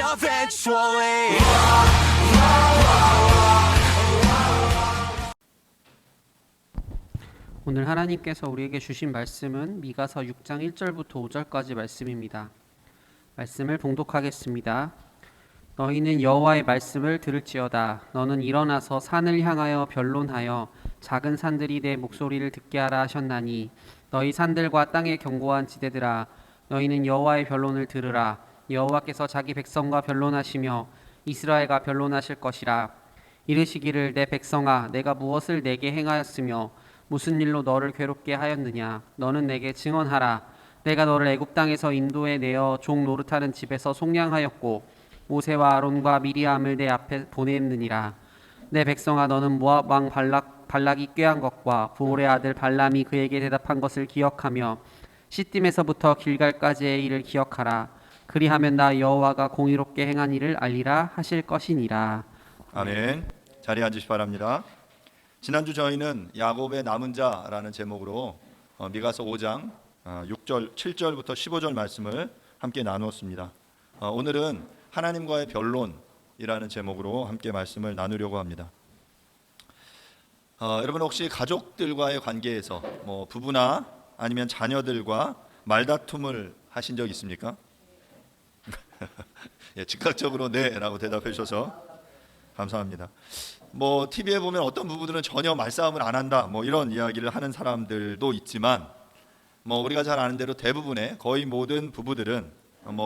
eventually. 오늘 하나님께서 우리에게 주신 말씀은 미가서 6장 1절부터 5절까지 말씀입니다. 말씀을 봉독하겠습니다. 너희는 여호와의 말씀을 들을지어다. 너는 일어나서 산을 향하여 변론하여 작은 산들이 내 목소리를 듣게 하라 하셨나니 너희 산들과 땅의 견고한 지대들아 너희는 여호와의 변론을 들으라. 여호와께서 자기 백성과 변론하시며 이스라엘과 변론하실 것이라. 이르시기를 내 백성아 내가 무엇을 내게 행하였으며 무슨 일로 너를 괴롭게 하였느냐. 너는 내게 증언하라. 내가 너를 애굽 땅에서 인도해 내어 종 노릇하는 집에서 속량하였고 모세와 아론과 미리암을 내 앞에 보냈느니라. 내 백성아 너는 모압 왕 발락이 꾀한 것과 부올의 아들 발람이 그에게 대답한 것을 기억하며 시딤에서부터 길갈까지의 일을 기억하라. 그리하면 나 여호와가 공의롭게 행한 일을 알리라 하실 것이니라. 아멘. 자리에 앉으시 바랍니다. 지난주 저희는 야곱의 남은 자라는 제목으로 미가서 5장 6절, 7절부터 15절 말씀을 함께 나누었습니다. 오늘은 하나님과의 변론이라는 제목으로 함께 말씀을 나누려고 합니다. 여러분 혹시 가족들과의 관계에서 부부나 아니면 자녀들과 말다툼을 하신 적 있습니까? 예, 즉각적으로 네라고 대답해 주셔서 감사합니다. TV에 보면 어떤 부부들은 전혀 말싸움을 안 한다 이런 이야기를 하는 사람들도 있지만 우리가 잘 아는 대로 대부분의 거의 모든 부부들은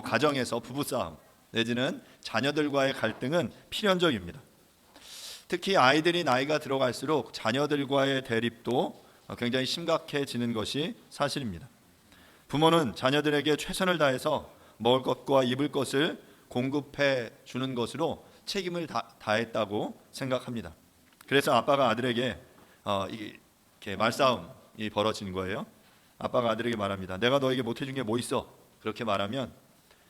가정에서 부부싸움 내지는 자녀들과의 갈등은 필연적입니다. 특히 아이들이 나이가 들어갈수록 자녀들과의 대립도 굉장히 심각해지는 것이 사실입니다. 부모는 자녀들에게 최선을 다해서 먹을 것과 입을 것을 공급해 주는 것으로 책임을 다했다고 생각합니다. 그래서 아빠가 아들에게 이렇게 말싸움이 벌어진 거예요. 아빠가 아들에게 말합니다. 내가 너에게 못해준 게 뭐 있어? 그렇게 말하면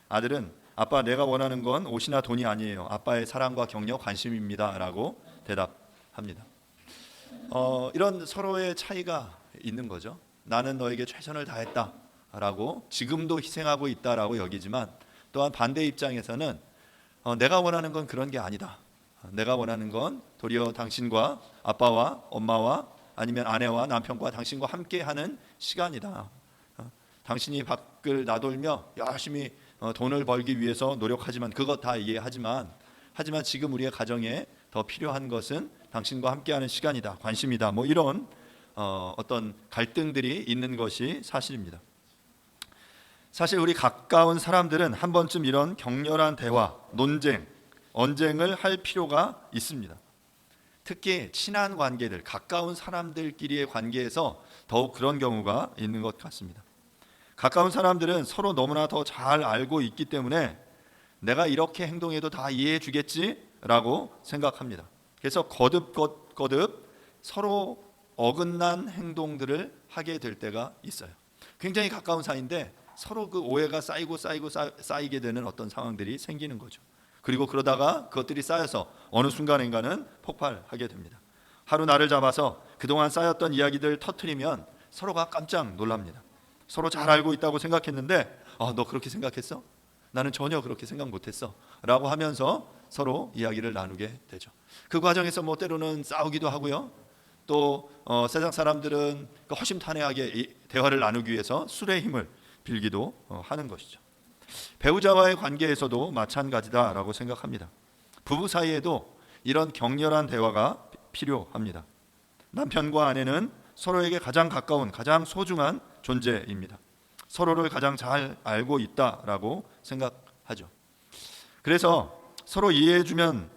아들은 아빠 내가 원하는 건 옷이나 돈이 아니에요. 아빠의 사랑과 격려, 관심입니다 라고 대답합니다. 이런 서로의 차이가 있는 거죠. 나는 너에게 최선을 다했다 라고 지금도 희생하고 있다라고 여기지만 또한 반대 입장에서는 내가 원하는 건 그런 게 아니다. 내가 원하는 건 도리어 당신과 아빠와 엄마와 아니면 아내와 남편과 당신과 함께하는 시간이다. 당신이 밖을 나돌며 열심히 돈을 벌기 위해서 노력하지만 그것 다 이해하지만 지금 우리의 가정에 더 필요한 것은 당신과 함께하는 시간이다. 관심이다. 이런 어떤 갈등들이 있는 것이 사실입니다. 사실 우리 가까운 사람들은 한 번쯤 이런 격렬한 대화, 논쟁, 언쟁을 할 필요가 있습니다. 특히 친한 관계들, 가까운 사람들끼리의 관계에서 더욱 그런 경우가 있는 것 같습니다. 가까운 사람들은 서로 너무나 더 잘 알고 있기 때문에 내가 이렇게 행동해도 다 이해해 주겠지라고 생각합니다. 그래서 거듭 서로 어긋난 행동들을 하게 될 때가 있어요. 굉장히 가까운 사이인데 서로 그 오해가 쌓이게 되는 어떤 상황들이 생기는 거죠. 그리고 그러다가 그것들이 쌓여서 어느 순간인가는 폭발하게 됩니다. 하루 날을 잡아서 그동안 쌓였던 이야기들 터뜨리면 서로가 깜짝 놀랍니다. 서로 잘 알고 있다고 생각했는데 너 그렇게 생각했어? 나는 전혀 그렇게 생각 못했어 라고 하면서 서로 이야기를 나누게 되죠. 그 과정에서 때로는 싸우기도 하고요. 또 세상 사람들은 허심탄회하게 대화를 나누기 위해서 술의 힘을 빌기도 하는 것이죠. 배우자와의 관계에서도 마찬가지다라고 생각합니다. 부부 사이에도 이런 격렬한 대화가 필요합니다. 남편과 아내는 서로에게 가장 가까운, 가장 소중한 존재입니다. 서로를 가장 잘 알고 있다라고 생각하죠. 그래서 서로 이해해주면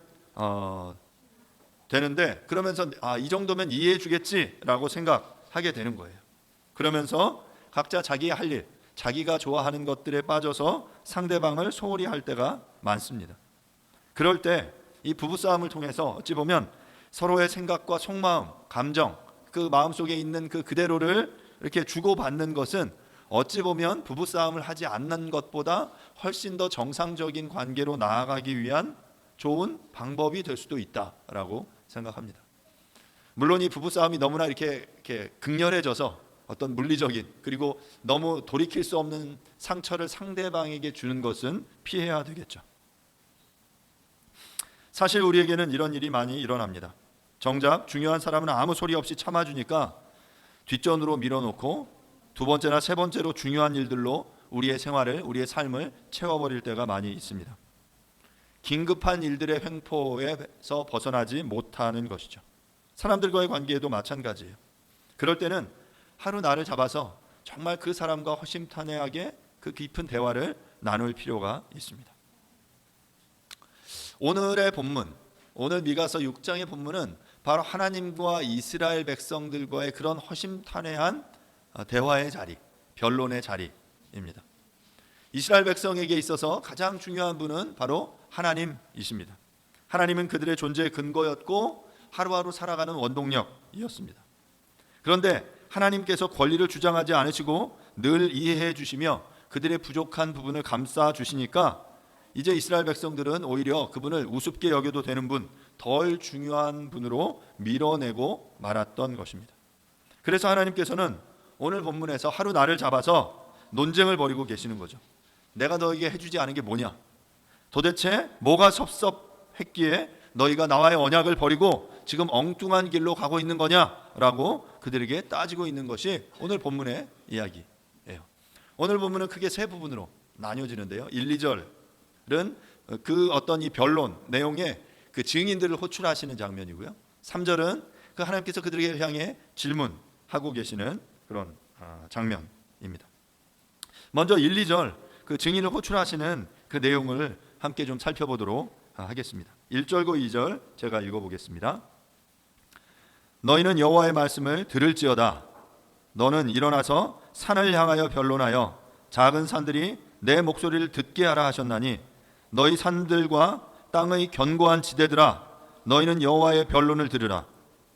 되는데 그러면서 이 정도면 이해해주겠지라고 생각하게 되는 거예요. 그러면서 각자 자기의 할 일, 자기가 좋아하는 것들에 빠져서 상대방을 소홀히 할 때가 많습니다. 그럴 때 이 부부싸움을 통해서 어찌 보면 서로의 생각과 속마음, 감정, 그 마음속에 있는 그 그대로를 이렇게 주고받는 것은 어찌 보면 부부싸움을 하지 않는 것보다 훨씬 더 정상적인 관계로 나아가기 위한 좋은 방법이 될 수도 있다라고 생각합니다. 물론 이 부부싸움이 너무나 이렇게 극렬해져서 어떤 물리적인 그리고 너무 돌이킬 수 없는 상처를 상대방에게 주는 것은 피해야 되겠죠. 사실 우리에게는 이런 일이 많이 일어납니다. 정작 중요한 사람은 아무 소리 없이 참아주니까 뒷전으로 밀어놓고 두 번째나 세 번째로 중요한 일들로 우리의 생활을, 우리의 삶을 채워버릴 때가 많이 있습니다. 긴급한 일들의 횡포에서 벗어나지 못하는 것이죠. 사람들과의 관계에도 마찬가지예요. 그럴 때는 하루 나를 잡아서 정말 그 사람과 허심탄회하게 그 깊은 대화를 나눌 필요가 있습니다. 오늘의 본문, 오늘 미가서 6장의 본문은 바로 하나님과 이스라엘 백성들과의 그런 허심탄회한 대화의 자리, 변론의 자리입니다. 이스라엘 백성에게 있어서 가장 중요한 분은 바로 하나님이십니다. 하나님은 그들의 존재의 근거였고 하루하루 살아가는 원동력이었습니다. 그런데 하나님께서 권리를 주장하지 않으시고 늘 이해해 주시며 그들의 부족한 부분을 감싸 주시니까 이제 이스라엘 백성들은 오히려 그분을 우습게 여겨도 되는 분, 덜 중요한 분으로 밀어내고 말았던 것입니다. 그래서 하나님께서는 오늘 본문에서 하루 나를 잡아서 논쟁을 벌이고 계시는 거죠. 내가 너에게 해주지 않은 게 뭐냐? 도대체 뭐가 섭섭했기에 너희가 나와의 언약을 버리고 지금 엉뚱한 길로 가고 있는 거냐라고 그들에게 따지고 있는 것이 오늘 본문의 이야기예요. 오늘 본문은 크게 세 부분으로 나뉘어지는데요. 1, 2절은 그 어떤 이 변론 내용의 그 증인들을 호출하시는 장면이고요. 3절은 그 하나님께서 그들에게 향해 질문하고 계시는 그런 장면입니다. 먼저 1, 2절 그 증인을 호출하시는 그 내용을 함께 좀 살펴보도록 하겠습니다. 1절과 2절 제가 읽어보겠습니다. 너희는 여호와의 말씀을 들을지어다. 너는 일어나서 산을 향하여 변론하여 작은 산들이 내 목소리를 듣게 하라 하셨나니 너희 산들과 땅의 견고한 지대들아 너희는 여호와의 변론을 들으라.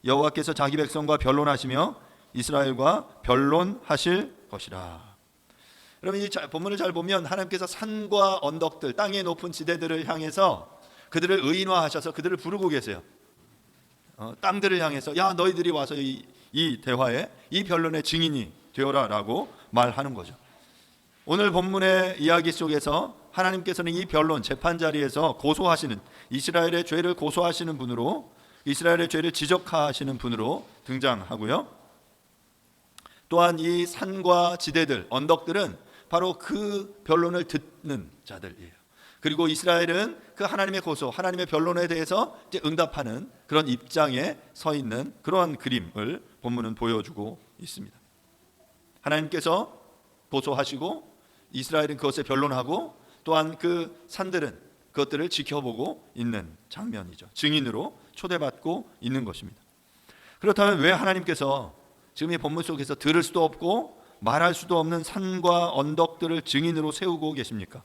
여호와께서 자기 백성과 변론하시며 이스라엘과 변론하실 것이라. 여러분 이 본문을 잘 보면 하나님께서 산과 언덕들, 땅의 높은 지대들을 향해서 그들을 의인화하셔서 그들을 부르고 계세요. 땅들을 향해서 야 너희들이 와서 이 대화에 이 변론의 증인이 되어라라고 말하는 거죠. 오늘 본문의 이야기 속에서 하나님께서는 이 변론 재판 자리에서 고소하시는 이스라엘의 죄를 고소하시는 분으로 이스라엘의 죄를 지적하시는 분으로 등장하고요. 또한 이 산과 지대들, 언덕들은 바로 그 변론을 듣는 자들이에요. 그리고 이스라엘은 그 하나님의 고소, 하나님의 변론에 대해서 이제 응답하는 그런 입장에 서 있는 그러한 그림을 본문은 보여주고 있습니다. 하나님께서 고소하시고 이스라엘은 그것에 변론하고 또한 그 산들은 그것들을 지켜보고 있는 장면이죠. 증인으로 초대받고 있는 것입니다. 그렇다면 왜 하나님께서 지금 이 본문 속에서 들을 수도 없고 말할 수도 없는 산과 언덕들을 증인으로 세우고 계십니까?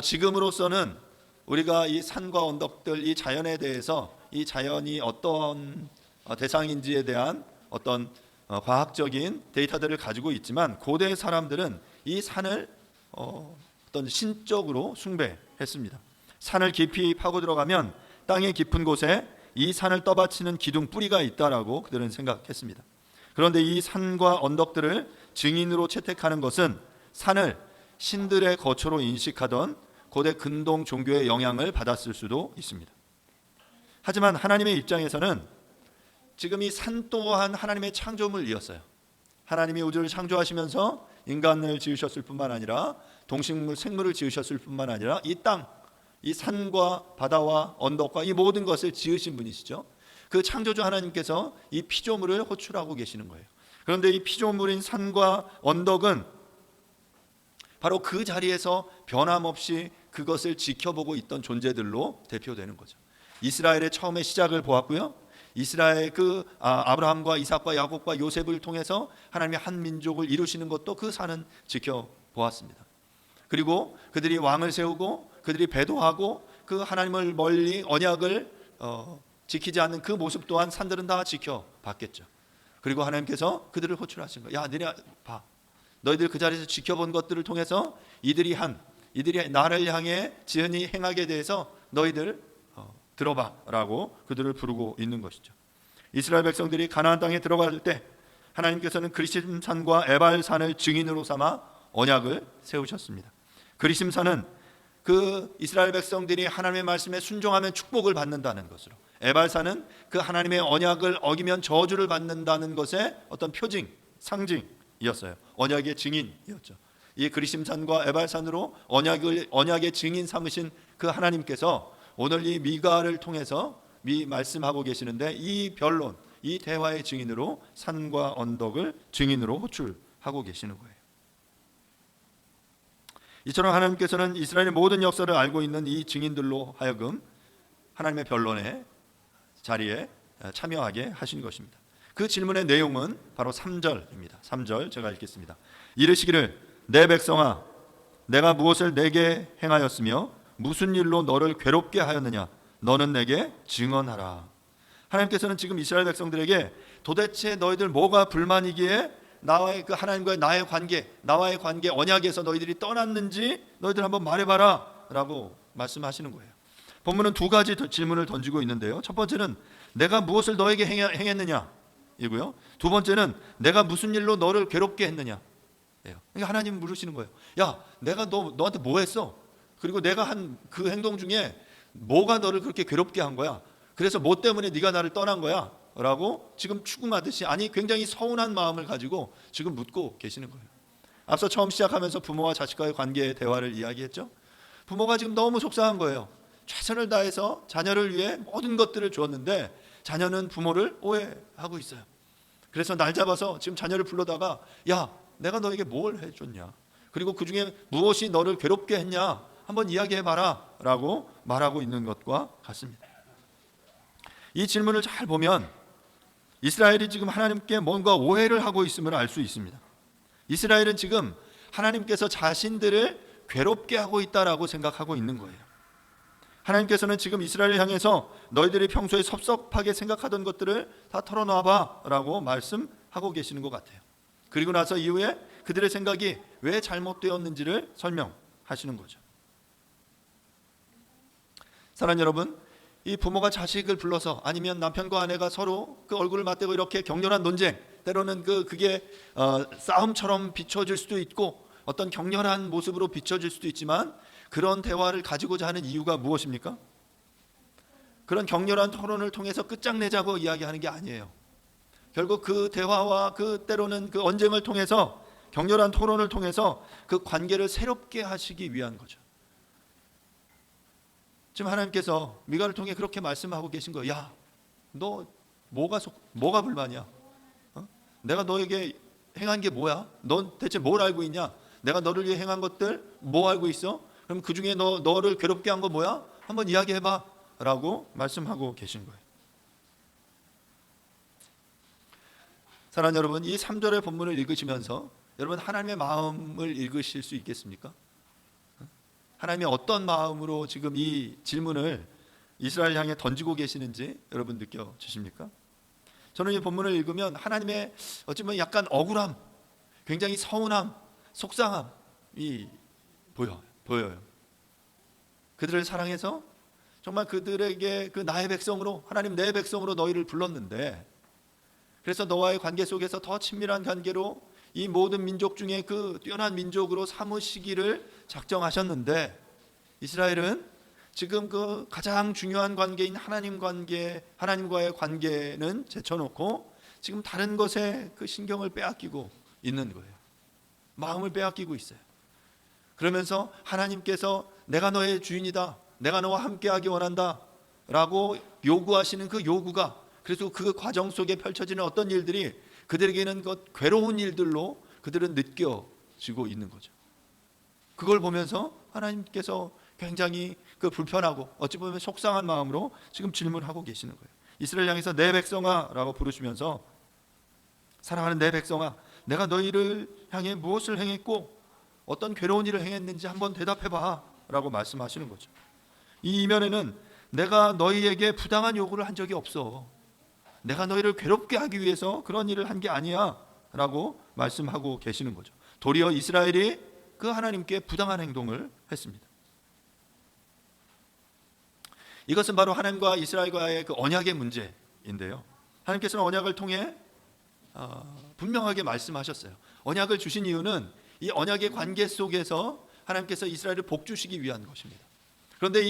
지금으로서는 우리가 이 산과 언덕들, 이 자연에 대해서 이 자연이 어떤 대상인지에 대한 어떤 과학적인 데이터들을 가지고 있지만 고대 사람들은 이 산을 어떤 신적으로 숭배했습니다. 산을 깊이 파고 들어가면 땅의 깊은 곳에 이 산을 떠받치는 기둥 뿌리가 있다라고 그들은 생각했습니다. 그런데 이 산과 언덕들을 증인으로 채택하는 것은 산을 신들의 거처로 인식하던 고대 근동 종교의 영향을 받았을 수도 있습니다. 하지만 하나님의 입장에서는 지금 이 산 또한 하나님의 창조물이었어요. 하나님이 우주를 창조하시면서 인간을 지으셨을 뿐만 아니라 동식물, 생물을 지으셨을 뿐만 아니라 이 땅, 이 산과 바다와 언덕과 이 모든 것을 지으신 분이시죠. 그 창조주 하나님께서 이 피조물을 호출하고 계시는 거예요. 그런데 이 피조물인 산과 언덕은 바로 그 자리에서 변함없이 그것을 지켜보고 있던 존재들로 대표되는 거죠. 이스라엘의 처음의 시작을 보았고요. 이스라엘 아브라함과 이삭과 야곱과 요셉을 통해서 하나님의 한 민족을 이루시는 것도 그 산은 지켜보았습니다. 그리고 그들이 왕을 세우고 그들이 배도하고 그 하나님을 멀리 언약을 지키지 않는 그 모습 또한 산들은 다 지켜봤겠죠. 그리고 하나님께서 그들을 호출하신 거예요. 야, 너네 봐. 너희들 그 자리에서 지켜본 것들을 통해서 이들이 나를 향해 지은이 행하게 대해서 너희들 들어봐라고 그들을 부르고 있는 것이죠. 이스라엘 백성들이 가나안 땅에 들어갈 때 하나님께서는 그리심산과 에발산을 증인으로 삼아 언약을 세우셨습니다. 그리심산은 그 이스라엘 백성들이 하나님의 말씀에 순종하면 축복을 받는다는 것으로, 에발사는 그 하나님의 언약을 어기면 저주를 받는다는 것의 어떤 표징, 상징이었어요. 언약의 증인이었죠. 이 그리심산과 에발산으로 언약의 증인 삼으신 그 하나님께서 오늘 이 미가를 통해서 말씀하고 계시는데, 이 변론, 이 대화의 증인으로 산과 언덕을 증인으로 호출하고 계시는 거예요. 이처럼 하나님께서는 이스라엘의 모든 역사를 알고 있는 이 증인들로 하여금 하나님의 변론의 자리에 참여하게 하신 것입니다. 그 질문의 내용은 바로 3절입니다. 3절 제가 읽겠습니다. 이르시기를 내 백성아 내가 무엇을 내게 행하였으며 무슨 일로 너를 괴롭게 하였느냐 너는 내게 증언하라. 하나님께서는 지금 이스라엘 백성들에게 도대체 너희들 뭐가 불만이기에 나와의 그 하나님과의 나와의 관계 언약에서 너희들이 떠났는지 너희들 한번 말해봐라 라고 말씀하시는 거예요. 본문은 두 가지 질문을 던지고 있는데요. 첫 번째는 내가 무엇을 너에게 행했느냐 이고요. 두 번째는 내가 무슨 일로 너를 괴롭게 했느냐. 그러니까 하나님 물으시는 거예요. 야, 내가 너한테 뭐 했어? 그리고 내가 한 그 행동 중에 뭐가 너를 그렇게 괴롭게 한 거야? 그래서 뭐 때문에 네가 나를 떠난 거야? 라고 지금 추궁하듯이, 아니 굉장히 서운한 마음을 가지고 지금 묻고 계시는 거예요. 앞서 처음 시작하면서 부모와 자식과의 관계의 대화를 이야기했죠. 부모가 지금 너무 속상한 거예요. 최선을 다해서 자녀를 위해 모든 것들을 주었는데 자녀는 부모를 오해하고 있어요. 그래서 날 잡아서 지금 자녀를 불러다가 야, 내가 너에게 뭘 해줬냐, 그리고 그 중에 무엇이 너를 괴롭게 했냐 한번 이야기해봐라 라고 말하고 있는 것과 같습니다. 이 질문을 잘 보면 이스라엘이 지금 하나님께 뭔가 오해를 하고 있음을 알 수 있습니다. 이스라엘은 지금 하나님께서 자신들을 괴롭게 하고 있다라고 생각하고 있는 거예요. 하나님께서는 지금 이스라엘을 향해서 너희들이 평소에 섭섭하게 생각하던 것들을 다 털어놔봐 라고 말씀하고 계시는 것 같아요. 그리고 나서 이후에 그들의 생각이 왜 잘못되었는지를 설명하시는 거죠. 사랑하는 여러분, 이 부모가 자식을 불러서, 아니면 남편과 아내가 서로 그 얼굴을 맞대고 이렇게 격렬한 논쟁, 때로는 그게 싸움처럼 비춰질 수도 있고 어떤 격렬한 모습으로 비춰질 수도 있지만, 그런 대화를 가지고자 하는 이유가 무엇입니까? 그런 격렬한 토론을 통해서 끝장내자고 이야기하는 게 아니에요. 결국 그 대화와 그 때로는 그 언쟁을 통해서, 격렬한 토론을 통해서 그 관계를 새롭게 하시기 위한 거죠. 지금 하나님께서 미가를 통해 그렇게 말씀하고 계신 거예요. 야, 너 뭐가 불만이야? 내가 너에게 행한 게 뭐야? 넌 대체 뭘 알고 있냐? 내가 너를 위해 행한 것들 뭐 알고 있어? 그럼 그 중에 너를 괴롭게 한 거 뭐야? 한번 이야기해봐 라고 말씀하고 계신 거예요. 사랑하는 여러분, 이 3절의 본문을 읽으시면서 여러분 하나님의 마음을 읽으실 수 있겠습니까? 하나님이 어떤 마음으로 지금 이 질문을 이스라엘 향해 던지고 계시는지 여러분 느껴지십니까? 저는 이 본문을 읽으면 하나님의 어찌 보면 약간 억울함, 굉장히 서운함, 속상함이 보여요. 그들을 사랑해서 정말 그들에게 그 나의 백성으로, 하나님 내 백성으로 너희를 불렀는데, 그래서 너와의 관계 속에서 더 친밀한 관계로 이 모든 민족 중에 그 뛰어난 민족으로 삼으시기를 작정하셨는데, 이스라엘은 지금 그 가장 중요한 관계인 하나님과의 관계는 제쳐놓고 지금 다른 것에 그 신경을 빼앗기고 있는 거예요. 마음을 빼앗기고 있어요. 그러면서 하나님께서 내가 너의 주인이다, 내가 너와 함께하기 원한다 라고 요구하시는 그 요구가, 그래서 그 과정 속에 펼쳐지는 어떤 일들이 그들에게는 그 괴로운 일들로 그들은 느껴지고 있는 거죠. 그걸 보면서 하나님께서 굉장히 그 불편하고 어찌 보면 속상한 마음으로 지금 질문하고 계시는 거예요. 이스라엘 향해서 내 백성아 라고 부르시면서, 사랑하는 내 백성아, 내가 너희를 향해 무엇을 행했고 어떤 괴로운 일을 행했는지 한번 대답해봐 라고 말씀하시는 거죠. 이 이면에는 내가 너희에게 부당한 요구를 한 적이 없어, 내가 너희를 괴롭게 하기 위해서 그런 일을 한 게 아니야 라고 말씀하고 계시는 거죠. 도리어 이스라엘이 그 하나님께 부당한 행동을 했습니다. 이것은 바로 하나님과 이스라엘과의 그 언약의 문제인데요, 하나님께서는 언약을 통해 분명하게 말씀하셨어요. 언약을 주신 이유는 이 언약의 관계 속에서 하나님께서 이스라엘을 복 주시기 위한 것입니다. 그런데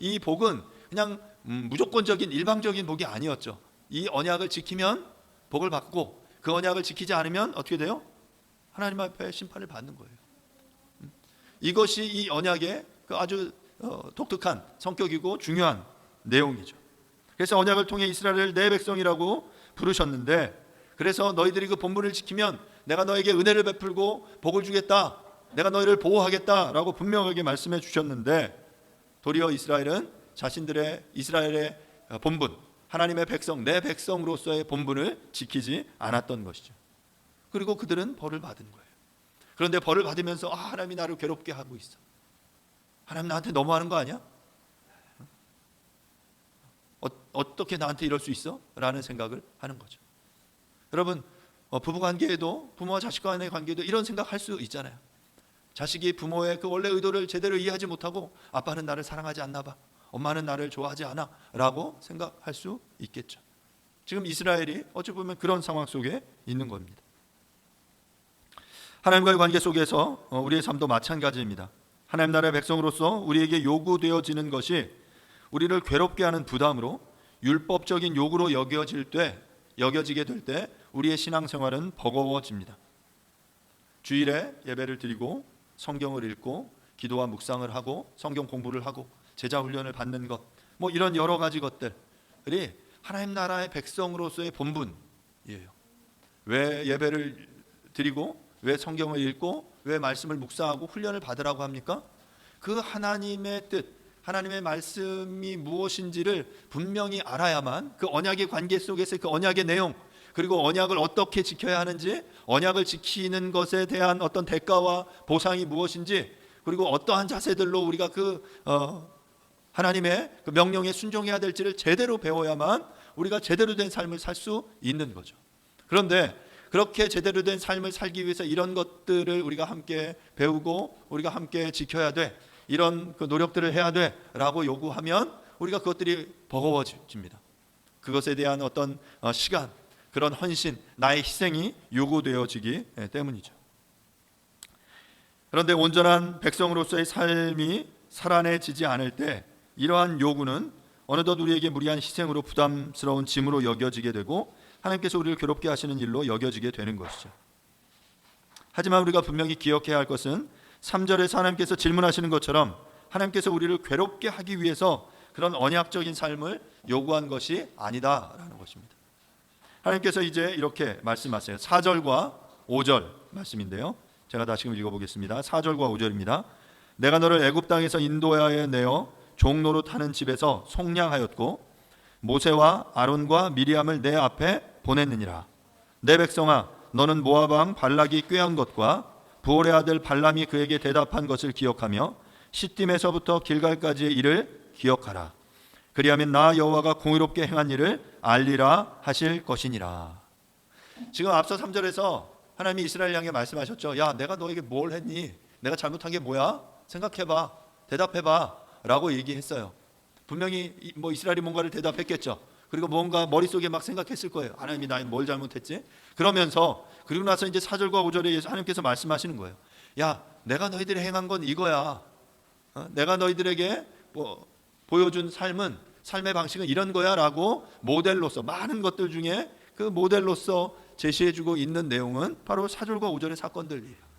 이 복은 그냥 무조건적인 일방적인 복이 아니었죠. 이 언약을 지키면 복을 받고 그 언약을 지키지 않으면 어떻게 돼요? 하나님 앞에 심판을 받는 거예요. 이것이 이 언약의 그 아주 독특한 성격이고 중요한 내용이죠. 그래서 언약을 통해 이스라엘을 내 백성이라고 부르셨는데, 그래서 너희들이 그 본분을 지키면 내가 너에게 은혜를 베풀고 복을 주겠다, 내가 너희를 보호하겠다라고 분명하게 말씀해 주셨는데, 도리어 이스라엘은 자신들의 이스라엘의 본분, 하나님의 백성, 내 백성으로서의 본분을 지키지 않았던 것이죠. 그리고 그들은 벌을 받은 거예요. 그런데 벌을 받으면서 하나님이 나를 괴롭게 하고 있어, 하나님 나한테 너무하는 거 아니야? 어떻게 나한테 이럴 수 있어? 라는 생각을 하는 거죠. 여러분, 부부관계에도, 부모와 자식 간의 관계에도 이런 생각할 수 있잖아요. 자식이 부모의 그 원래 의도를 제대로 이해하지 못하고 아빠는 나를 사랑하지 않나 봐, 엄마는 나를 좋아하지 않아 라고 생각할 수 있겠죠. 지금 이스라엘이 어찌 보면 그런 상황 속에 있는 겁니다. 하나님과의 관계 속에서 우리의 삶도 마찬가지입니다. 하나님 나라의 백성으로서 우리에게 요구되어지는 것이 우리를 괴롭게 하는 부담으로 율법적인 요구로 여겨지게 될 때 우리의 신앙생활은 버거워집니다. 주일에 예배를 드리고 성경을 읽고 기도와 묵상을 하고 성경 공부를 하고 제자 훈련을 받는 것, 이런 여러 가지 것들이 하나님 나라의 백성으로서의 본분이에요. 왜 예배를 드리고 왜 성경을 읽고 왜 말씀을 묵상하고 훈련을 받으라고 합니까? 그 하나님의 뜻, 하나님의 말씀이 무엇인지를 분명히 알아야만 그 언약의 관계 속에서 그 언약의 내용, 그리고 언약을 어떻게 지켜야 하는지, 언약을 지키는 것에 대한 어떤 대가와 보상이 무엇인지, 그리고 어떠한 자세들로 우리가 하나님의 그 명령에 순종해야 될지를 제대로 배워야만 우리가 제대로 된 삶을 살 수 있는 거죠. 그런데 그렇게 제대로 된 삶을 살기 위해서 이런 것들을 우리가 함께 배우고 우리가 함께 지켜야 돼, 이런 그 노력들을 해야 돼 라고 요구하면 우리가 그것들이 버거워집니다. 그것에 대한 어떤 시간, 그런 헌신, 나의 희생이 요구되어지기 때문이죠. 그런데 온전한 백성으로서의 삶이 살아내지지 않을 때 이러한 요구는 어느덧 우리에게 무리한 희생으로 부담스러운 짐으로 여겨지게 되고 하나님께서 우리를 괴롭게 하시는 일로 여겨지게 되는 것이죠. 하지만 우리가 분명히 기억해야 할 것은 3절에서 하나님께서 질문하시는 것처럼 하나님께서 우리를 괴롭게 하기 위해서 그런 언약적인 삶을 요구한 것이 아니다라는 것입니다. 하나님께서 이제 이렇게 말씀하세요. 4절과 5절 말씀인데요, 제가 다시금 읽어보겠습니다. 4절과 5절입니다. 내가 너를 애굽 땅에서 인도하여 내어 종노릇 하는 집에서 속량하였고 모세와 아론과 미리암을 내 앞에 보냈느니라. 내 백성아, 너는 모압 왕 발락이 꾀한 것과 부올의 아들 발람이 그에게 대답한 것을 기억하며 시딤에서부터 길갈까지의 일을 기억하라. 그리하면 나 여호와가 공의롭게 행한 일을 알리라 하실 것이니라. 지금 앞서 3절에서 하나님이 이스라엘 향해 말씀하셨죠. 야, 내가 너에게 뭘 했니? 내가 잘못한 게 뭐야? 생각해봐, 대답해봐 라고 얘기했어요. 분명히 이스라엘이 뭔가를 대답했겠죠. 그리고 뭔가 머릿속에 막 생각했을 거예요. 하나님이 나에 뭘 잘못했지? 그리고 나서 이제 4절과 5절에 하나님께서 말씀하시는 거예요. 야, 내가 너희들이 행한 건 이거야. 내가 너희들에게 보여준 삶의 방식은 이런 거야 라고 모델로서, 많은 것들 중에 그 모델로서 제시해주고 있는 내용은 바로 4절과 5절의 사건들이에요.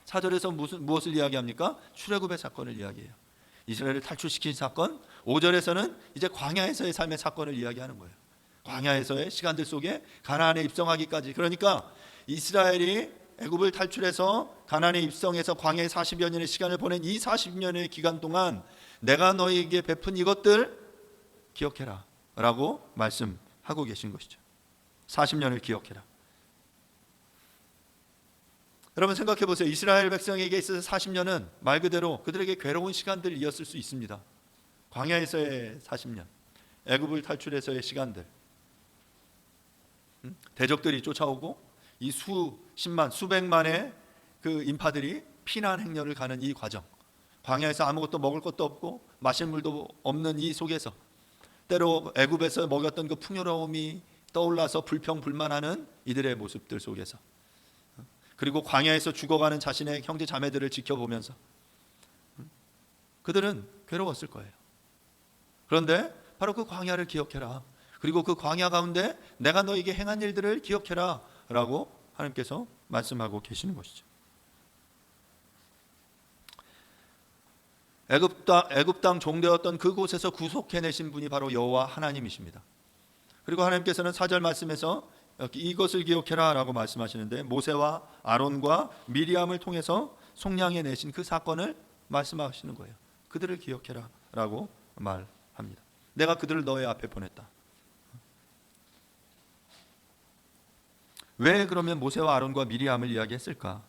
4절에서 무엇을 이야기합니까? 출애굽의 사건을 이야기해요. 이스라엘을 탈출시킨 사건. 5절에서는 이제 광야에서의 삶의 사건을 이야기하는 거예요. 광야에서의 시간들 속에 가나안에 입성하기까지. 그러니까 이스라엘이 애굽을 탈출해서 가나안에 입성해서 광야에 40여 년의 시간을 보낸 이 40년의 기간 동안 내가 너희에게 베푼 이것들 기억해라 라고 말씀하고 계신 것이죠. 40년을 기억해라. 여러분 생각해 보세요. 이스라엘 백성에게 있어서 40년은 말 그대로 그들에게 괴로운 시간들이었을 수 있습니다. 광야에서의 40년, 애굽을 탈출해서의 시간들, 대적들이 쫓아오고 이 수십만, 수백만의 그 인파들이 피난 행렬을 가는 이 과정, 광야에서 아무것도 먹을 것도 없고 마실 물도 없는 이 속에서 때로 애굽에서 먹였던 그 풍요로움이 떠올라서 불평불만하는 이들의 모습들 속에서 그리고 광야에서 죽어가는 자신의 형제 자매들을 지켜보면서 그들은 괴로웠을 거예요. 그런데 바로 그 광야를 기억해라. 그리고 그 광야 가운데 내가 너에게 행한 일들을 기억해라 라고 하나님께서 말씀하고 계시는 것이죠. 애굽 땅 종되었던 그곳에서 구속해내신 분이 바로 여호와 하나님이십니다. 그리고 하나님께서는 4절 말씀에서 이것을 기억해라 라고 말씀하시는데 모세와 아론과 미리암을 통해서 속량해내신 그 사건을 말씀하시는 거예요. 그들을 기억해라 라고 말합니다. 내가 그들을 너의 앞에 보냈다. 왜 그러면 모세와 아론과 미리암을 이야기했을까?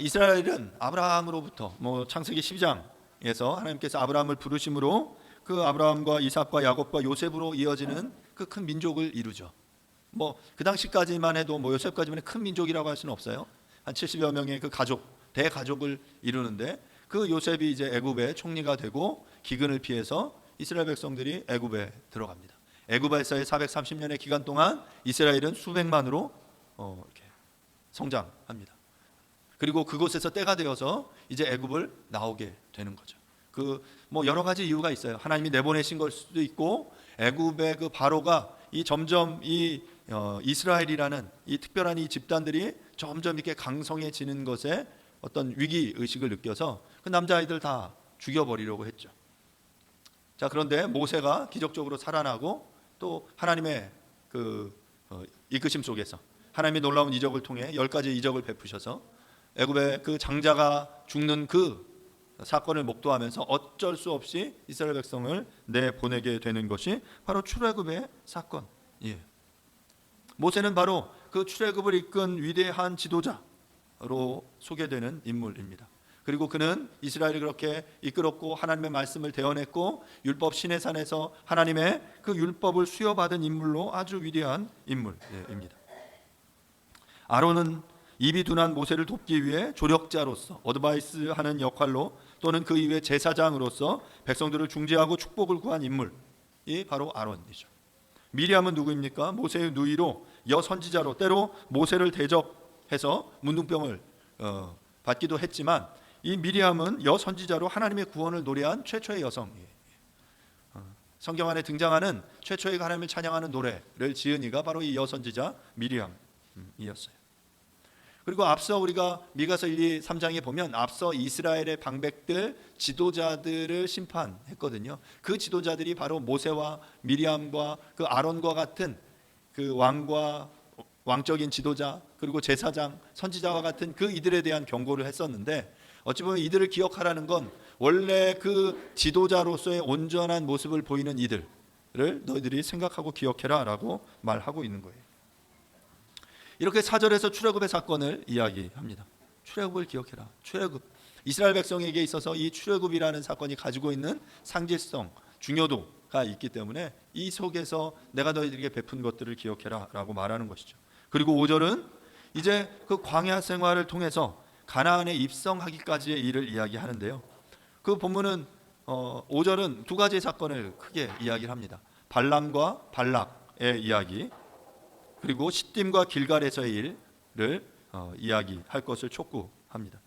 이스라엘은 아브라함으로부터 창세기 12장에서 하나님께서 아브라함을 부르심으로 그 아브라함과 이삭과 야곱과 요셉으로 이어지는 그 큰 민족을 이루죠. 그 당시까지만 해도 요셉까지만 큰 민족이라고 할 수는 없어요. 한 70여 명의 그 가족, 대가족을 이루는데 그 요셉이 이제 애굽의 총리가 되고 기근을 피해서 이스라엘 백성들이 애굽에 들어갑니다. 애굽에서의 430년의 기간 동안 이스라엘은 수백만으로 이렇게 성장합니다. 그리고 그곳에서 때가 되어서 이제 애굽을 나오게 되는 거죠. 여러 가지 이유가 있어요. 하나님이 내보내신 걸 수도 있고 애굽의 그 바로가 점점 이스라엘이라는 이 특별한 이 집단들이 점점 이렇게 강성해지는 것에 어떤 위기 의식을 느껴서 그 남자아이들 다 죽여버리려고 했죠. 자, 그런데 모세가 기적적으로 살아나고 또 하나님의 이끄심 속에서 하나님의 놀라운 이적을 통해 10가지 이적을 베푸셔서 애굽의 그 장자가 죽는 그 사건을 목도하면서 어쩔 수 없이 이스라엘 백성을 내보내게 되는 것이 바로 출애굽의 사건이에요. 모세는 바로 그 출애굽을 이끈 위대한 지도자로 소개되는 인물입니다. 그리고 그는 이스라엘을 그렇게 이끌었고 하나님의 말씀을 대언했고 율법 시내산에서 하나님의 그 율법을 수여받은 인물로 아주 위대한 인물입니다. 아론은 입이 둔한 모세를 돕기 위해 조력자로서 어드바이스하는 역할로 또는 그 이외 제사장으로서 백성들을 중재하고 축복을 구한 인물이 바로 아론이죠. 미리암은 누구입니까? 모세의 누이로 여선지자로 때로 모세를 대적해서 문둥병을 받기도 했지만 이 미리암은 여선지자로 하나님의 구원을 노래한 최초의 여성이에요. 성경 안에 등장하는 최초의 하나님을 찬양하는 노래를 지은 이가 바로 이 여선지자 미리암이었어요. 그리고 앞서 우리가 미가서 1, 2, 3장에 보면 앞서 이스라엘의 방백들 지도자들을 심판했거든요. 그 지도자들이 바로 모세와 미리암과 그 아론과 같은 그 왕적인 지도자 그리고 제사장 선지자와 같은 그 이들에 대한 경고를 했었는데 어찌 보면 이들을 기억하라는 건 원래 그 지도자로서의 온전한 모습을 보이는 이들을 너희들이 생각하고 기억해라 라고 말하고 있는 거예요. 이렇게 4절에서 출애굽의 사건을 이야기합니다. 출애굽을 기억해라. 출애굽. 이스라엘 백성에게 있어서 이 출애굽이라는 사건이 가지고 있는 상징성, 중요도가 있기 때문에 이 속에서 내가 너희들에게 베푼 것들을 기억해라 라고 말하는 것이죠. 그리고 5절은 이제 그 광야 생활을 통해서 가나안에 입성하기까지의 일을 이야기하는데요. 그 본문은 5절은 두 가지 사건을 크게 이야기를 합니다. 발람과 발락의 이야기 그리고 시딤과 길갈에서의 일을 이야기할 것을 촉구합니다.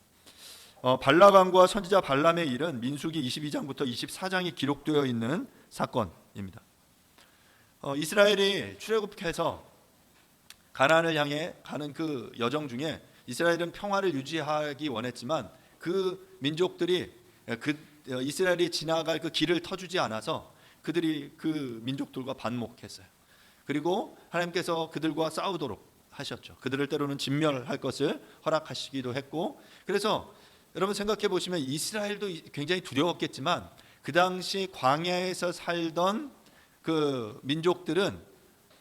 발라감과 선지자 발람의 일은 민수기 22장부터 24장이 기록되어 있는 사건입니다. 이스라엘이 출애굽해서 가나안을 향해 가는 그 여정 중에 이스라엘은 평화를 유지하기 원했지만 그 민족들이 이스라엘이 지나갈 그 길을 터주지 않아서 그들이 그 민족들과 반목했어요. 그리고 하나님께서 그들과 싸우도록 하셨죠. 그들을 때로는 진멸할 것을 허락하시기도 했고 그래서 여러분 생각해 보시면 이스라엘도 굉장히 두려웠겠지만 그 당시 광야에서 살던 그 민족들은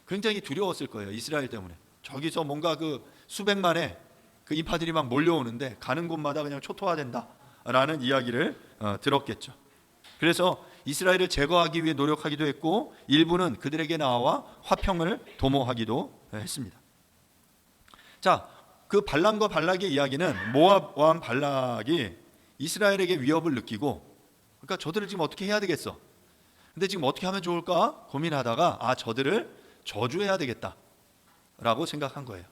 굉장히 두려웠을 거예요. 이스라엘 때문에. 저기서 뭔가 그 수백만의 그 인파들이 막 몰려오는데 가는 곳마다 그냥 초토화된다라는 이야기를 들었겠죠. 그래서 이스라엘을 제거하기 위해 노력하기도 했고 일부는 그들에게 나와 화평을 도모하기도 했습니다. 자, 그 발람과 발락의 이야기는 모압 왕 발락이 이스라엘에게 위협을 느끼고 그러니까 저들을 지금 어떻게 해야 되겠어? 근데 지금 어떻게 하면 좋을까 고민하다가 저들을 저주해야 되겠다라고 생각한 거예요.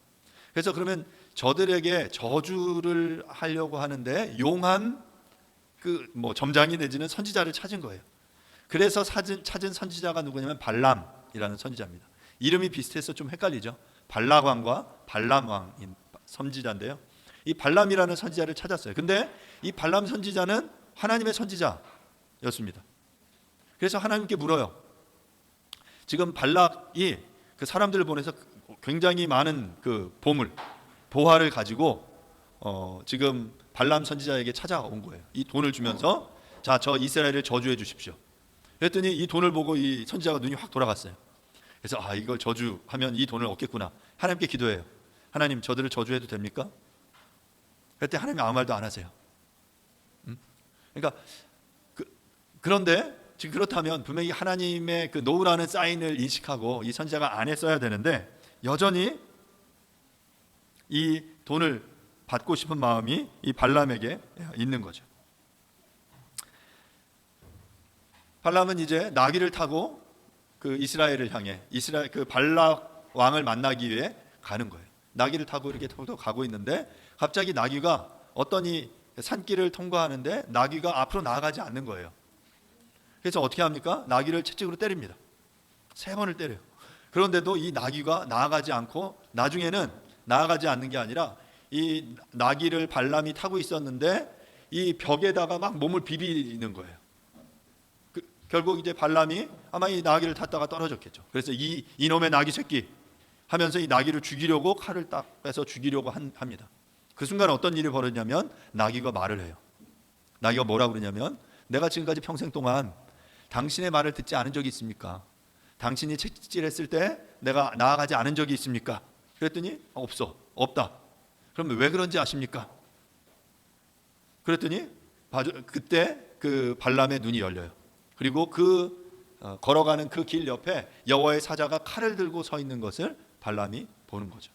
그래서 그러면 저들에게 저주를 하려고 하는데 용한 그 점장이 내지는 선지자를 찾은 거예요. 그래서 찾은 선지자가 누구냐면 발람이라는 선지자입니다. 이름이 비슷해서 좀 헷갈리죠. 발락왕과 발람왕인 선지자인데요. 이 발람이라는 선지자를 찾았어요. 근데 이 발람 선지자는 하나님의 선지자였습니다. 그래서 하나님께 물어요. 지금 발락이 그 사람들을 보내서 굉장히 많은 그 보화를 가지고 지금 발람 선지자에게 찾아온 거예요. 이 돈을 주면서 자, 저 이스라엘을 저주해 주십시오. 그랬더니 이 돈을 보고 이 선지자가 눈이 확 돌아갔어요. 그래서 이걸 저주하면 이 돈을 얻겠구나. 하나님께 기도해요. 하나님, 저들을 저주해도 됩니까? 그랬더니 하나님이 아무 말도 안 하세요. 그러니까 그런데 지금 그렇다면 분명히 하나님의 그 노라는 사인을 인식하고 이 선지자가 안 했어야 되는데 여전히 이 돈을 받고 싶은 마음이 이 발람에게 있는 거죠. 발람은 이제 나귀를 타고 그 이스라엘을 향해 이스라엘 그 발락 왕을 만나기 위해 가는 거예요. 나귀를 타고 이렇게 가고 있는데 갑자기 나귀가 어떤 이 산길을 통과하는데 나귀가 앞으로 나아가지 않는 거예요. 그래서 어떻게 합니까? 나귀를 채찍으로 때립니다. 3번을 때려요. 그런데도 이 나귀가 나아가지 않고 나중에는 나아가지 않는 게 아니라 이 나귀를 발람이 타고 있었는데 이 벽에다가 막 몸을 비비는 거예요. 결국 이제 발람이 아마 이 나귀를 탔다가 떨어졌겠죠. 그래서 이놈의 나귀 새끼 하면서 이 나귀를 죽이려고 칼을 딱 빼서 죽이려고 합니다. 그 순간 어떤 일이 벌어지냐면 나귀가 말을 해요. 나귀가 뭐라고 그러냐면 내가 지금까지 평생 동안 당신의 말을 듣지 않은 적이 있습니까? 당신이 채찍질했을 때 내가 나아가지 않은 적이 있습니까? 그랬더니 없다. 그럼 왜 그런지 아십니까? 그랬더니 그때 그 발람의 눈이 열려요. 그리고 걸어가는 그 길 옆에 여호와의 사자가 칼을 들고 서 있는 것을 발람이 보는 거죠.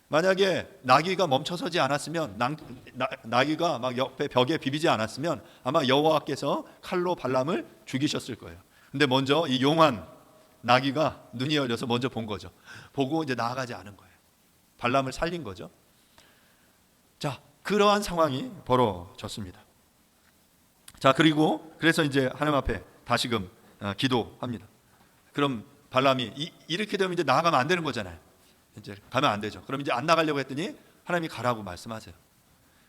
만약에 나귀가 멈춰서지 않았으면 나귀가 막 옆에 벽에 비비지 않았으면 아마 여호와께서 칼로 발람을 죽이셨을 거예요. 근데 먼저 이 용한 나귀가 눈이 열려서 먼저 본 거죠. 보고 이제 나아가지 않은 거예요. 발람을 살린 거죠. 자, 그러한 상황이 벌어졌습니다. 자, 그래서 이제 하나님 앞에 다시금 기도합니다. 그럼 발람이 이렇게 되면 이제 나아가면 안 되는 거잖아요. 이제 가면 안 되죠. 그럼 이제 안 나가려고 했더니 하나님이 가라고 말씀하세요.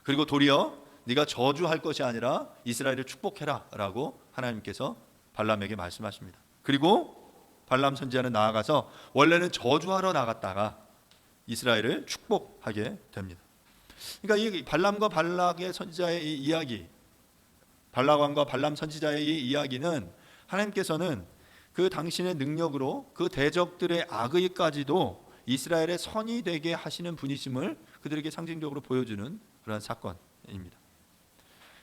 그리고 도리어 네가 저주할 것이 아니라 이스라엘을 축복해라라고 하나님께서 발람에게 말씀하십니다. 그리고 발람 선지자는 나아가서 원래는 저주하러 나갔다가 이스라엘을 축복하게 됩니다. 그러니까 이 발람과 발락의 선지자의 이 이야기, 발락 왕과 발람 선지자의 이 이야기는 하나님께서는 그 당신의 능력으로 그 대적들의 악의까지도 이스라엘의 선이 되게 하시는 분이심을 그들에게 상징적으로 보여주는 그런 사건입니다.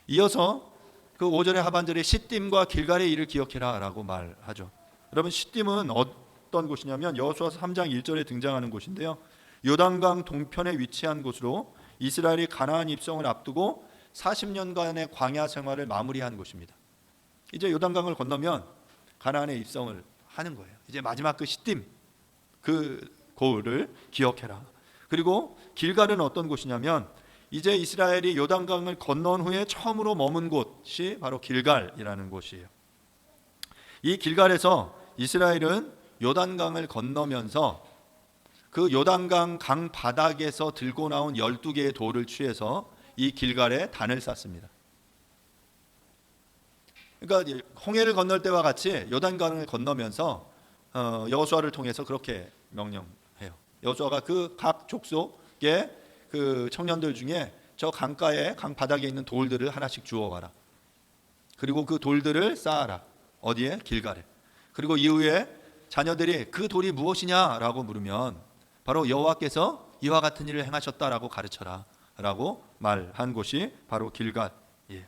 이어서 그 5절의 하반절에 시딤과 길갈의 일을 기억해라라고 말하죠. 여러분, 시딤은 어떤 곳이냐면 여호수아 3장 1절에 등장하는 곳인데요. 요단강 동편에 위치한 곳으로 이스라엘이 가나안 입성을 앞두고 40년간의 광야 생활을 마무리한 곳입니다. 이제 요단강을 건너면 가나안에 입성을 하는 거예요. 이제 마지막 그 시딤, 그 고을을 기억해라. 그리고 길갈은 어떤 곳이냐면 이제 이스라엘이 요단강을 건넌 후에 처음으로 머문 곳이 바로 길갈이라는 곳이에요. 이 길갈에서 이스라엘은 요단강을 건너면서 그 요단강 강 바닥에서 들고 나온 12개의 돌을 취해서 이 길갈에 단을 쌓습니다. 그러니까 홍해를 건널 때와 같이 요단강을 건너면서 여호수아를 통해서 그렇게 명령해요. 여호수아가 그 각 족속의 그 청년들 중에 저 강가에 강 바닥에 있는 돌들을 하나씩 주워와라. 그리고 그 돌들을 쌓아라. 어디에? 길갈에. 그리고 이후에 자녀들이 그 돌이 무엇이냐라고 물으면 바로 여호와께서 이와 같은 일을 행하셨다라고 가르쳐라 라고 말한 곳이 바로 길갈이에요.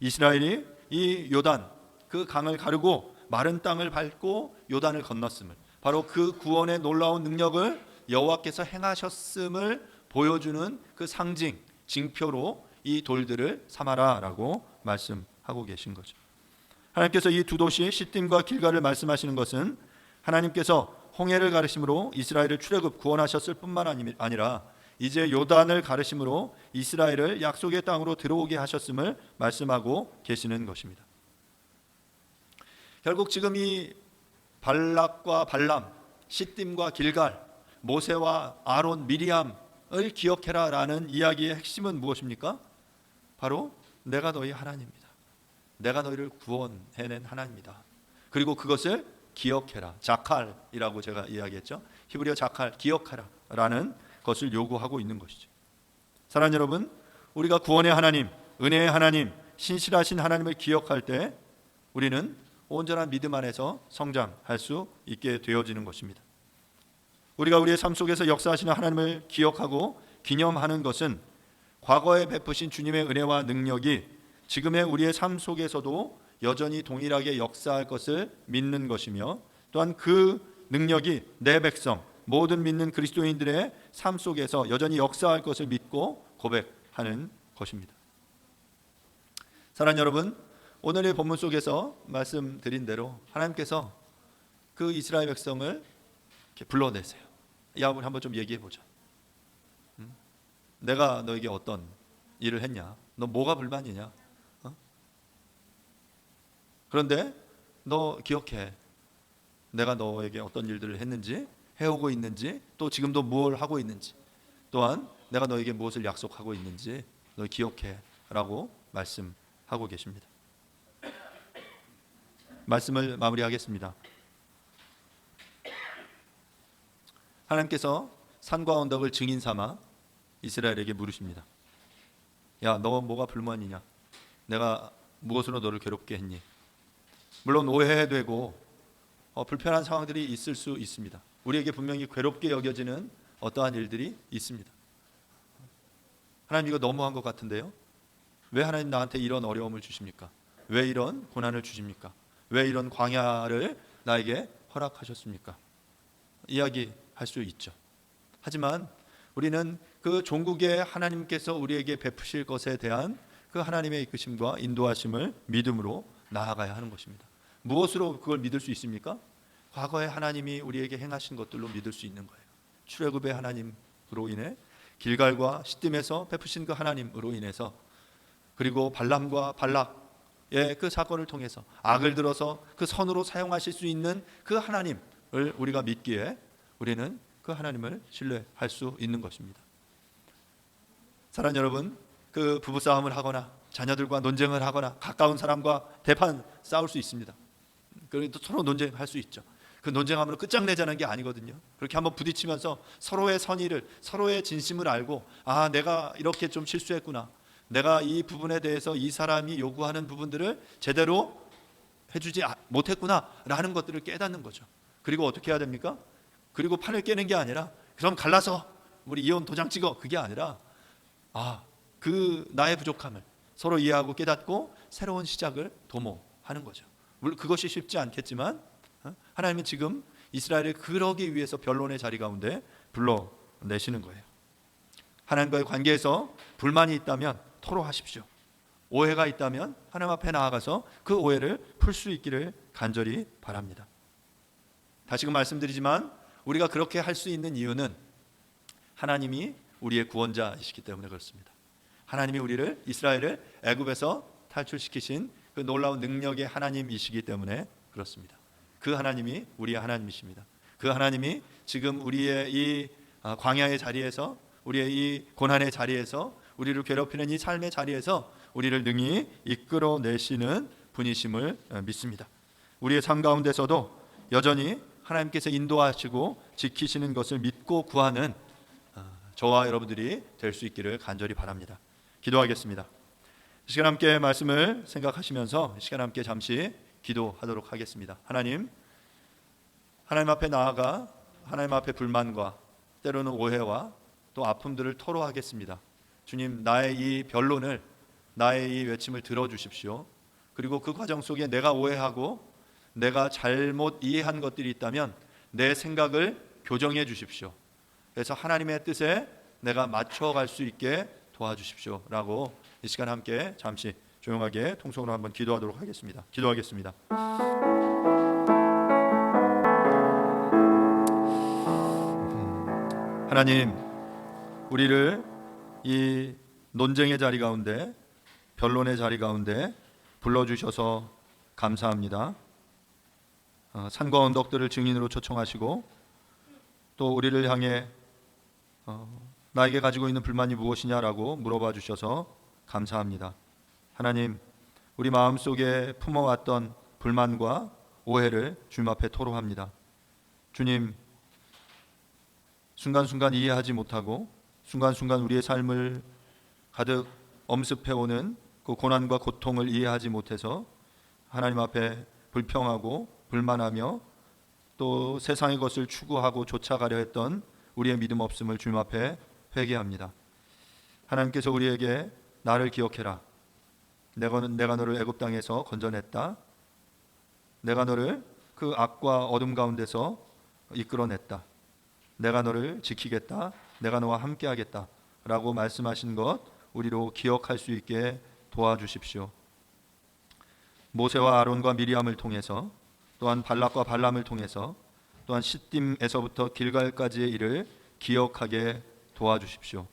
이스라엘이 이 요단 그 강을 가르고 마른 땅을 밟고 요단을 건넜음을, 바로 그 구원의 놀라운 능력을 여호와께서 행하셨음을 보여주는 그 상징, 징표로 이 돌들을 삼아라라고 말씀하고 계신 거죠. 하나님께서 이 두 도시 시딤과 길갈을 말씀하시는 것은 하나님께서 홍해를 가르심으로 이스라엘을 출애굽 구원하셨을 뿐만 아니라 이제 요단을 가르심으로 이스라엘을 약속의 땅으로 들어오게 하셨음을 말씀하고 계시는 것입니다. 결국 지금 이 발락과 발람, 시딤과 길갈, 모세와 아론, 미리암을 기억해라 라는 이야기의 핵심은 무엇입니까? 바로 내가 너희 하나님이다. 내가 너희를 구원해낸 하나님이다. 그리고 그것을 기억해라. 자칼이라고 제가 이야기했죠. 히브리어 자칼, 기억하라 라는 것을 요구하고 있는 것이죠. 사랑하는 여러분, 우리가 구원의 하나님, 은혜의 하나님, 신실하신 하나님을 기억할 때 우리는 온전한 믿음 안에서 성장할 수 있게 되어지는 것입니다. 우리가 우리의 삶 속에서 역사하시는 하나님을 기억하고 기념하는 것은 과거에 베푸신 주님의 은혜와 능력이 지금의 우리의 삶 속에서도 여전히 동일하게 역사할 것을 믿는 것이며, 또한 그 능력이 내 백성 모든 믿는 그리스도인들의 삶 속에서 여전히 역사할 것을 믿고 고백하는 것입니다. 사랑하는 여러분, 오늘의 본문 속에서 말씀드린 대로 하나님께서 그 이스라엘 백성을 이렇게 불러내세요. 야, 우리 한번 좀 얘기해 보자. 내가 너에게 어떤 일을 했냐? 너 뭐가 불만이냐? 그런데 너 기억해. 내가 너에게 어떤 일들을 했는지, 해오고 있는지, 또 지금도 뭘 하고 있는지, 또한 내가 너에게 무엇을 약속하고 있는지 너 기억해 라고 말씀하고 계십니다. 말씀을 마무리하겠습니다. 하나님께서 산과 언덕을 증인 삼아 이스라엘에게 물으십니다. 야, 너 뭐가 불만이냐? 내가 무엇으로 너를 괴롭게 했니? 물론 오해되고 불편한 상황들이 있을 수 있습니다. 우리에게 분명히 괴롭게 여겨지는 어떠한 일들이 있습니다. 하나님, 이거 너무한 것 같은데요? 왜 하나님 나한테 이런 어려움을 주십니까? 왜 이런 고난을 주십니까? 왜 이런 광야를 나에게 허락하셨습니까? 이야기할 수 있죠. 하지만 우리는 그 종국의 하나님께서 우리에게 베푸실 것에 대한 그 하나님의 이끄심과 인도하심을 믿음으로 나아가야 하는 것입니다. 무엇으로 그걸 믿을 수 있습니까? 과거에 하나님이 우리에게 행하신 것들로 믿을 수 있는 거예요. 출애굽의 하나님으로 인해, 길갈과 시딤에서 베푸신 그 하나님으로 인해서, 그리고 발람과 발락의 그 사건을 통해서 악을 들어서 그 선으로 사용하실 수 있는 그 하나님을 우리가 믿기에 우리는 그 하나님을 신뢰할 수 있는 것입니다. 사랑하는 여러분, 그 부부싸움을 하거나 자녀들과 논쟁을 하거나 가까운 사람과 대판 싸울 수 있습니다. 그리고 또 서로 논쟁할 수 있죠. 그 논쟁함으로 끝장내자는 게 아니거든요. 그렇게 한번 부딪히면서 서로의 선의를, 서로의 진심을 알고, 아, 내가 이렇게 좀 실수했구나, 내가 이 부분에 대해서 이 사람이 요구하는 부분들을 제대로 해주지 못했구나 라는 것들을 깨닫는 거죠. 그리고 어떻게 해야 됩니까? 그리고 판을 깨는 게 아니라 그럼 갈라서 우리 이혼 도장 찍어, 그게 아니라 그 나의 부족함을 서로 이해하고 깨닫고 새로운 시작을 도모하는 거죠. 물론 그것이 쉽지 않겠지만 하나님은 지금 이스라엘을 그러기 위해서 변론의 자리 가운데 불러내시는 거예요. 하나님과의 관계에서 불만이 있다면 토로하십시오. 오해가 있다면 하나님 앞에 나아가서 그 오해를 풀 수 있기를 간절히 바랍니다. 다시금 말씀드리지만 우리가 그렇게 할 수 있는 이유는 하나님이 우리의 구원자이시기 때문에 그렇습니다. 하나님이 우리를, 이스라엘을 애굽에서 탈출시키신 그 놀라운 능력의 하나님이시기 때문에 그렇습니다. 그 하나님이 우리의 하나님이십니다. 그 하나님이 지금 우리의 이 광야의 자리에서, 우리의 이 고난의 자리에서, 우리를 괴롭히는 이 삶의 자리에서 우리를 능히 이끌어내시는 분이심을 믿습니다. 우리의 삶 가운데서도 여전히 하나님께서 인도하시고 지키시는 것을 믿고 구하는 저와 여러분들이 될 수 있기를 간절히 바랍니다. 기도하겠습니다. 이 시간 함께 말씀을 생각하시면서 이 시간 함께 잠시 기도하도록 하겠습니다. 하나님 앞에 나아가 하나님 앞에 불만과 때로는 오해와 또 아픔들을 토로하겠습니다. 주님, 나의 이 변론을, 나의 이 외침을 들어주십시오. 그리고 그 과정 속에 내가 오해하고 내가 잘못 이해한 것들이 있다면 내 생각을 교정해 주십시오. 그래서 하나님의 뜻에 내가 맞춰갈 수 있게 도와주십시오 라고 이 시간 함께 잠시 조용하게 통성으로 한번 기도하도록 하겠습니다. 기도하겠습니다. 하나님, 우리를 이 논쟁의 자리 가운데, 변론의 자리 가운데 불러주셔서 감사합니다. 산과 언덕들을 증인으로 초청하시고 또 우리를 향해 나에게 가지고 있는 불만이 무엇이냐라고 물어봐 주셔서 감사합니다. 하나님, 우리 마음속에 품어왔던 불만과 오해를 주님 앞에 토로합니다. 주님, 순간순간 이해하지 못하고 순간순간 우리의 삶을 가득 엄습해오는 그 고난과 고통을 이해하지 못해서 하나님 앞에 불평하고 불만하며 또 세상의 것을 추구하고 쫓아가려 했던 우리의 믿음 없음을 주님 앞에 회개합니다. 하나님께서 우리에게 나를 기억해라. 내가 너를 애굽 땅에서 건져냈다. 내가 너를 그 악과 어둠 가운데서 이끌어냈다. 내가 너를 지키겠다. 내가 너와 함께하겠다. 라고 말씀하신 것 우리로 기억할 수 있게 도와주십시오. 모세와 아론과 미리암을 통해서 또한 발락과 발람을 통해서 또한 시딤에서부터 길갈까지의 일을 기억하게 도와주십시오.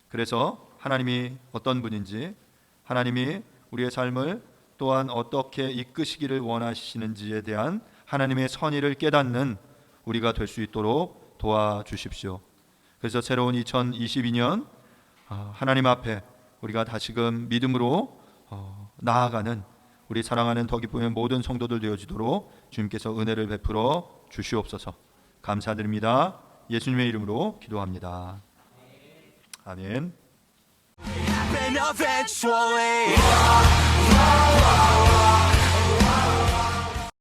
그래서 하나님이 어떤 분인지, 하나님이 우리의 삶을 또한 어떻게 이끄시기를 원하시는지에 대한 하나님의 선의를 깨닫는 우리가 될 수 있도록 도와주십시오. 그래서 새로운 2022년 하나님 앞에 우리가 다시금 믿음으로 나아가는 우리 사랑하는 더 기쁨의 모든 성도들 되어지도록 주님께서 은혜를 베풀어 주시옵소서. 감사드립니다. 예수님의 이름으로 기도합니다. 아멘. Happen eventually.